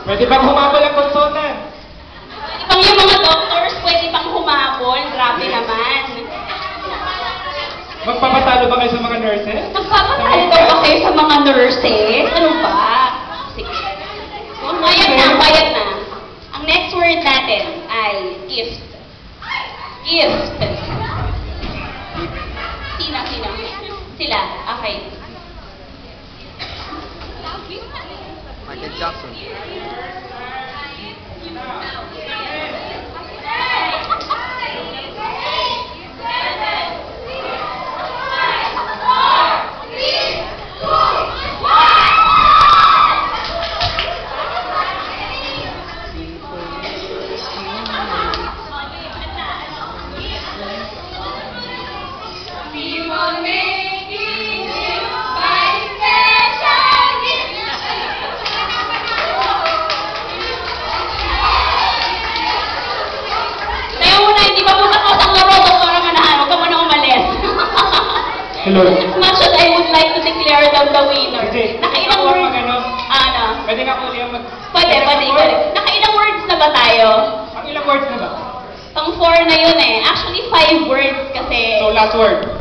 Pwede bang humabol ang consultant? Pang yung mga doctors, pwede pang humabol. Grabe naman. Magpapatalo ba kayo sa mga nurses? Magpapatalo daw ba kayo sa mga nurses? Ano ba? Sige. Bayad na. Ang next word natin ay gift. Gift. Sino? Sila. Okay. Michael Jackson. Hello. As much as I would like to declare them the winner. Nakailang words? Ano? Pwede nga uli ang Pwede. Nakailang words na ba tayo? Ang ilang words na ba? Pang 4 na yun eh. Actually, 5 words kasi. So, last word.